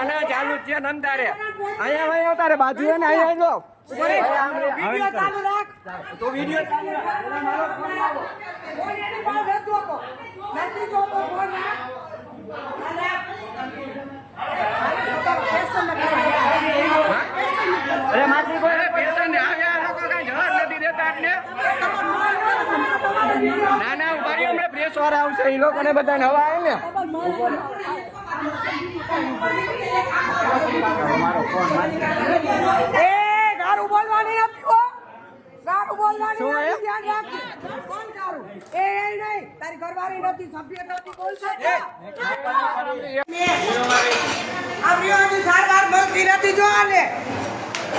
ના ચાલુ છે નંદારે અહીંયા ભાઈ આવતારે બાજુ ને અહીંયા લો વિડિયો ચાલુ રાખ તો વિડિયો ચાલુ રાખ મારો ફોન આવો ફોન એની પાસે હતો તો નથી તો ફોન અરે માસી કોઈ પેશન ને આવ્યા લોકો કઈ જવાબ નથી દેતા એટલે ના ના ઉભારી હમણાં પ્રેસ વાળા આવશે એ લોકોને બધાને હવા આવે ને એ ગારું બોલવાની નથી હો ગારું બોલવાની નથી ધ્યાન રાખજે કોણ ગારું એ નહીં તારી ઘરવાળી નથી સભ્ય નથી બોલશે આપણી સારવાર મળતી નથી જો આને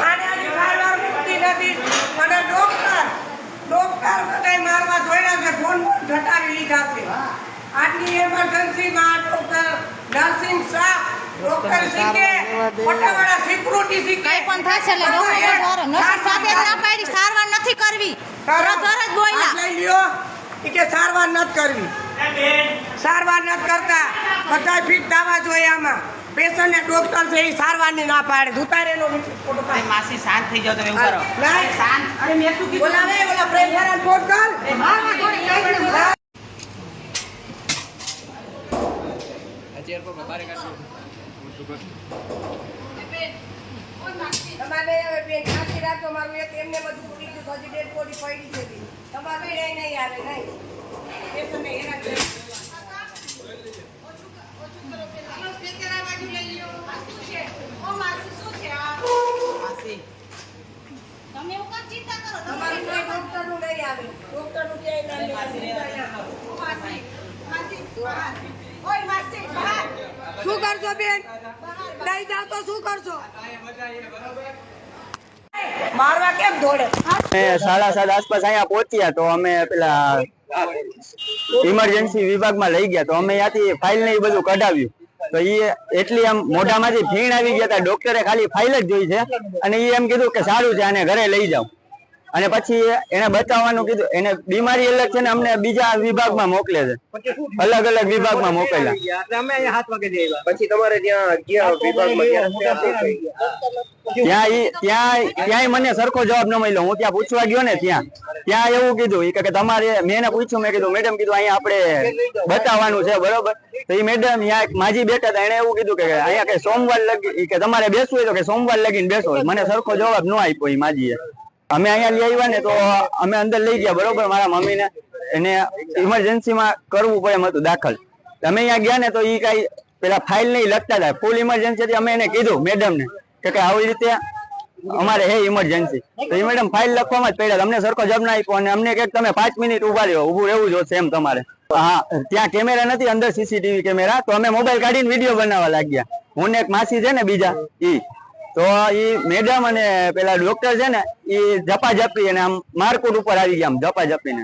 આની સારવાર મળતી નથી અને ડોક્ટર કઈ મારવા જોડ્યા છે ફોન ઘટાડી લીધા છે આજની એમરજન્સીમાં ડોક્ટર નર્સિંગ સ્ટાફ ડોક્ટર શીખે મોટાવાળા સિક્યુરિટી શીખે કઈ પણ થશે એટલે ડોક્ટર નર્સિંગ સાથે ના પાડી સારવાર નથી કરવી તરત જ બોલ્યા લઈ લ્યો કે સારવાર નથી કરવી સારવાર નથી કરતા બધા ફિટ થવા જોઈએ આમાં પેશન્ટ ને ડોક્ટર છે એ સારવારની ના પાડે ઉતારેલો માસી શાંત થઈ જાવ તમે એવું કરો શાંત અરે મેં શું કીધું બોલાવે ઓલા પ્રેશર અને ફોન કર ચેર પર બારે કાઢો તમારે હવે બેન ખાતી રાખો મારું એક એમને બધું પૂરી ગયું હજી ડેડ બોડી પડી છે તમારે નહીં આવે નહીં પેશન્ટ ને હેરાન કરે શું કરશો બેન નહીં જાવ તો શું કરશો મારવા કેમ દોડે 7:30 આસપાસ અહીંયા પહોંચ્યા તો અમે પેલા ઇમરજન્સી વિભાગમાં લઈ ગયા તો અમે ત્યાંથી ફાઇલ ને એ બધું કઢાવ્યું તો એ એટલી આમ મોઢામાંથી ફીણ આવી ગયા હતા ડોક્ટરે ખાલી ફાઇલ જ જોઈ છે અને એ એમ કીધું કે સારું છે આને ઘરે લઈ જાવ અને પછી એને બતાવવાનું કીધું એને બીમારી અલગ છે ને અમને બીજા વિભાગમાં મોકલે છે અલગ અલગ વિભાગમાં મોકલ્યા પછી તમારે ત્યાં ત્યાં મને સરખો જવાબ ન મળ્યો હું ત્યાં પૂછવા ગયો ને ત્યાં એવું કીધું કે તમારે મેં એને પૂછ્યું મેં કીધું મેડમ કીધું અહીંયા આપણે બતાવવાનું છે બરોબર તો એ મેડમ માજી બેઠા હતા એને એવું કીધું કે અહીંયા કે સોમવાર લગી કે તમારે બેસવું હોય તો કે સોમવાર લગીને બેસો મને સરખો જવાબ ન આપ્યો એ માજીએ અમે અહીંયા લઈ આવ્યા ને તો અમે અંદર લઈ ગયા બરોબર મારા મમ્મીને એને ઇમરજન્સીમાં કરવું પડે એમ હતું દાખલ અમે અહીંયા ગયા ને તો એ કઈ પેલા ફાઇલ નહીં લખતા હતા ફૂલ ઇમરજન્સી હતી અમે એને કીધું મેડમ ને કે આવી રીતે અમારે હે ઇમરજન્સી તો એ મેડમ ફાઇલ લખવામાં જ પડ્યા અમને સરખો જવાબ ના આપ્યો અને અમને કે તમે 5 મિનિટ ઉભા રહ્યો ઉભું રહેવું જોશે એમ તમારે હા ત્યાં કેમેરા નથી અંદર સીસીટીવી કેમેરા તો અમે મોબાઈલ કાઢીને વિડીયો બનાવવા લાગ્યા હું ને એક માસી છે ને બીજા ઈ તો એ મેડમ અને પેલા ડોક્ટર છે ને એ ઝપાઝપી અને આમ મારકુટ ઉપર આવી ગયા આમ ઝપાઝપીને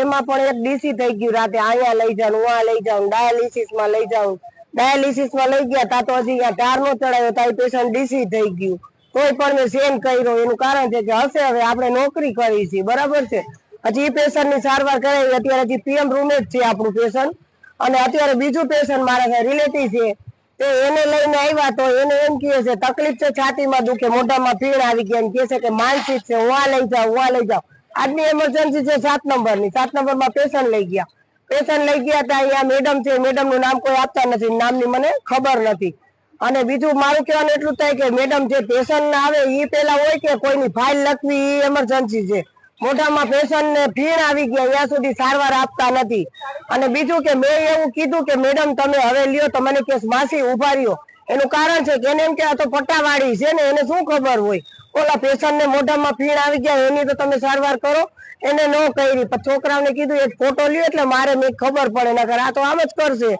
એમાં પણ એક ડીસી થઈ ગયું રાતે અહીંયા લઈ જાવ ઉहाँ લઈ જાવ ડાયાલિસિસ માં લઈ જાવ ડાયાલિસિસ માં લઈ ગયા તા તો હજી કાર નો ચડાયો તા પેશન્ટ ડીસી થઈ ગયું તોય પણ મેં સેન કર્યો એનું કારણ છે કે હશે હવે આપણે નોકરી કરી છે બરાબર છે હજી એ પેશન્ટ ની સારવાર કરાવી અત્યારે હજી પીએમ રૂમ જ છે આપણું પેશન્ટ અને અત્યારે બીજું પેશન્ટ મારા રિલેટિવ છે તે એને લઈને આવ્યા તો એને એમ કહે છે તકલીફ છે છાતીમાં દુખે મોઢામાં ફીણ આવી ગયા એમ કહે છે કે માનસિક છે ઉहाँ લઈ જાવ આજની એમરજન્સી છે 7 નંબરની 7 નંબરમાં પેશન્ટ લઈ ગયા ત્યાં અહીંયા મેડમ છે મેડમ નું નામ કોઈ આપતા નથી નામની મને ખબર નથી અને બીજું મારું કહેવાનું એટલું થાય કે મેડમ જે પેશન્ટ આવે એ પેલા હોય કે કોઈની ફાઇલ લખવી એ એમરજન્સી છે મોઢામાં પેશન્ટ ને ફીણ આવી ગયા ત્યાં સુધી સારવાર આપતા નથી અને બીજું કે મેં એવું કીધું કે મેડમ તમે હવે લ્યો તો મને કે માસી ઉભા રહ્યો એનું કારણ છે કે એને એમ કે આ તો પટ્ટાવાળી છે ને એને શું ખબર હોય ઓલા પેશન્ટ ને મોઢામાં ફીણ આવી ગયા એની તો તમે સારવાર કરો એને ન કરી છોકરાઓને કીધું એક ફોટો લ્યો એટલે મારે મેં ખબર પડે નકર આ તો આમ જ કરશે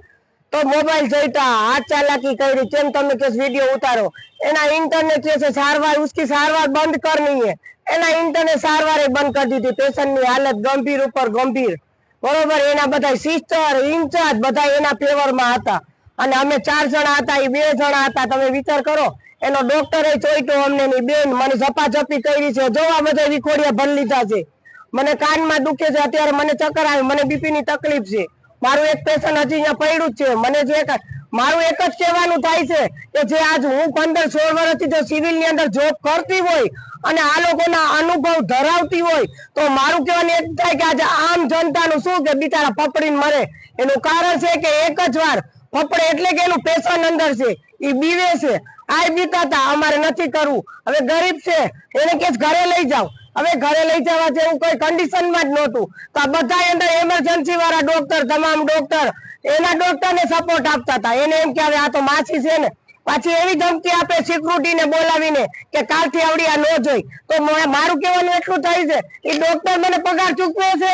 તો મોબાઈલ જોઈતા હાથ ચાલાકી કરી કેમ તમે કે વિડીયો ઉતારો એના ઇન્ટરનેટ છે સારવાર उसकी सारवार बंद करनी है એના ઇન્ટરનેટ સારવારે બંધ કરી દીધી પેશન્ટ ની હાલત ગંભીર ઉપર ગંભીર બરોબર એના બધા સિસ્ટર ઇન્ચાર્જ બધા એના ફેવરમાં હતા અને અમે 4 જણા હતા એ 2 જણા હતા તમે વિચાર કરો એનો ડોક્ટરે ચોઈટો અમને ની બેન મને ઝપાઝપી કરી છે જોવા બધા વિખોડિયા ભરી લીધા છે મને કાનમાં દુખે છે અત્યારે મને ચક્કર આવે મને બીપી ની તકલીફ છે મારું એક પેશન્ટ હજી અહીંયા પડ્યું જ છે. મને મારું એક જ કહેવાનું થાય છે કે જે આજ હું 15-16 વર્ષથી જો સિવિલ ની અંદર જોબ કરતી હોય અને આ લોકોના અનુભવ ધરાવતી હોય તો મારું કહેવાનું એક થાય કે આજે આમ જનતાનું શું કે બિચારા ફફડીને મરે. એનું કારણ છે કે એક જ વાર ફફડે એટલે કે એનું પેશન્ટ અંદર છે, એ બીવે છે. આ બીતા અમારે નથી કરવું. હવે ગરીબ છે એને કે ઘરે લઈ જાઓ. હવે ઘરે લઈ જવા જેવું કોઈ કન્ડિશનમાં જ નહોતું. તો આ બધા અંદર એમરજન્સી વાળા ડોક્ટર, તમામ ડોક્ટર એના ડોક્ટરને સપોર્ટ આપતા હતા. એને એમ કે હવે આ તો માછી છે ને, પાછી એવી ધમકી આપે સિક્યુરિટીને બોલાવીને કે કાલથી આવડી આ ન જોઈ. તો મારું કહેવાનું એટલું થાય છે એ ડોક્ટર મને પગાર ચૂકવે છે